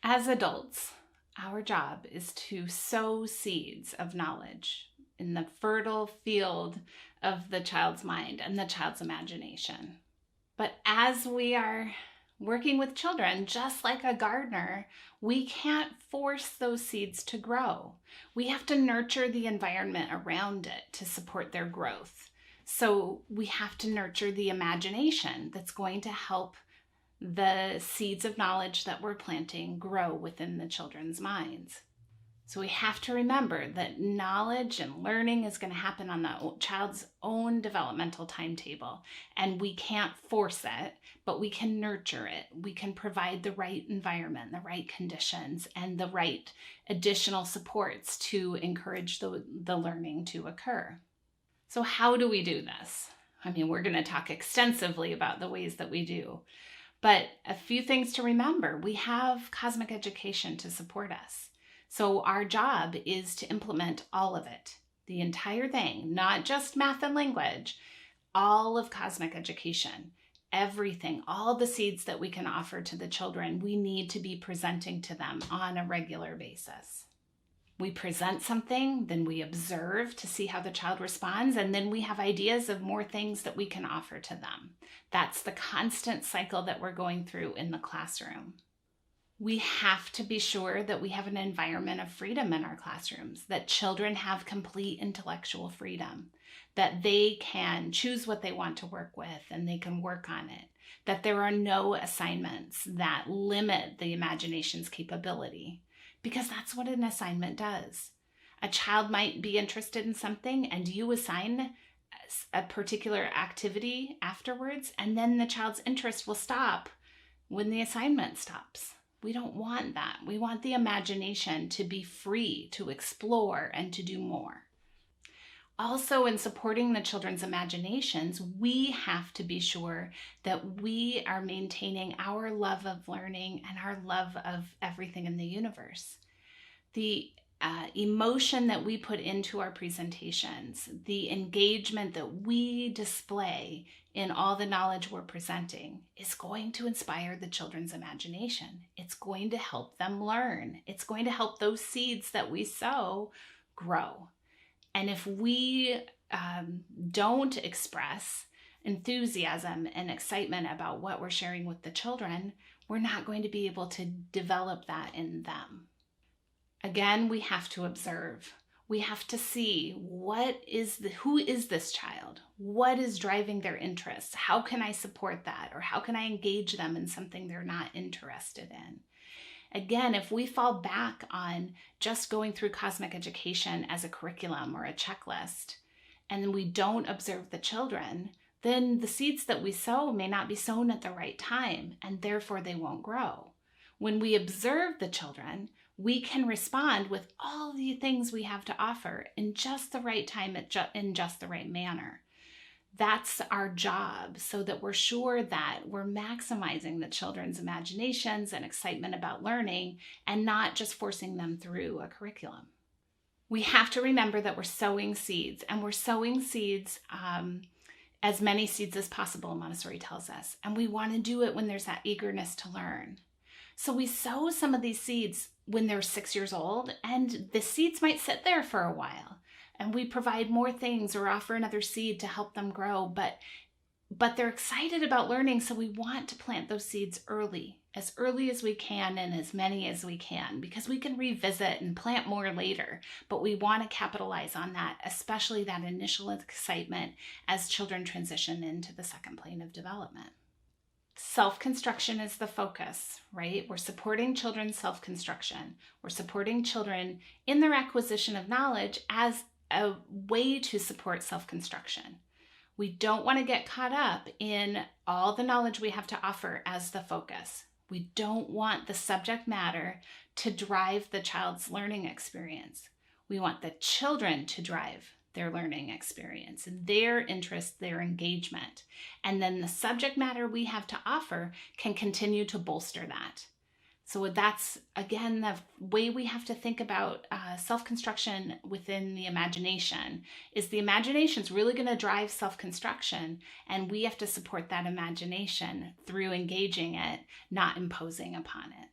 As adults, our job is to sow seeds of knowledge in the fertile field of the child's mind and the child's imagination. But as we are working with children, just like a gardener, we can't force those seeds to grow. We have to nurture the environment around it to support their growth. So we have to nurture the imagination that's going to help the seeds of knowledge that we're planting grow within the children's minds. So we have to remember that knowledge and learning is going to happen on the child's own developmental timetable, and we can't force it, but we can nurture it. We can provide the right environment, the right conditions, and the right additional supports to encourage the learning to occur. So how do we do this? I mean, we're going to talk extensively about the ways that we do. But a few things to remember. We have cosmic education to support us. So our job is to implement all of it, the entire thing, not just math and language, all of cosmic education, everything, all the seeds that we can offer to the children, we need to be presenting to them on a regular basis. We present something, then we observe to see how the child responds, and then we have ideas of more things that we can offer to them. That's the constant cycle that we're going through in the classroom. We have to be sure that we have an environment of freedom in our classrooms, that children have complete intellectual freedom, that they can choose what they want to work with and they can work on it, that there are no assignments that limit the imagination's capability. Because that's what an assignment does. A child might be interested in something and you assign a particular activity afterwards, and then the child's interest will stop when the assignment stops. We don't want that. We want the imagination to be free to explore and to do more. Also, in supporting the children's imaginations, we have to be sure that we are maintaining our love of learning and our love of everything in the universe. The emotion that we put into our presentations, the engagement that we display in all the knowledge we're presenting is going to inspire the children's imagination. It's going to help them learn. It's going to help those seeds that we sow grow. And if we don't express enthusiasm and excitement about what we're sharing with the children, we're not going to be able to develop that in them. Again, we have to observe. We have to see who is this child? What is driving their interests? How can I support that? Or how can I engage them in something they're not interested in? Again, if we fall back on just going through cosmic education as a curriculum or a checklist, and we don't observe the children, then the seeds that we sow may not be sown at the right time, and therefore they won't grow. When we observe the children, we can respond with all the things we have to offer in just the right time, in just the right manner. That's our job, so that we're sure that we're maximizing the children's imaginations and excitement about learning and not just forcing them through a curriculum. We have to remember that we're sowing seeds, and we're sowing seeds, as many seeds as possible, Montessori tells us. And we want to do it when there's that eagerness to learn. So we sow some of these seeds when they're 6 years old, and the seeds might sit there for a while. And we provide more things or offer another seed to help them grow, but they're excited about learning, so we want to plant those seeds as early as we can and as many as we can, because we can revisit and plant more later, but we want to capitalize on that, especially that initial excitement as children transition into the second plane of development. Self-construction is the focus, right? We're supporting children's self-construction. We're supporting children in their acquisition of knowledge as a way to support self-construction. We don't want to get caught up in all the knowledge we have to offer as the focus. We don't want the subject matter to drive the child's learning experience. We want the children to drive their learning experience, their interest, their engagement. And then the subject matter we have to offer can continue to bolster that. So that's, again, the way we have to think about self-construction within the imagination is the imagination is really going to drive self-construction, and we have to support that imagination through engaging it, not imposing upon it.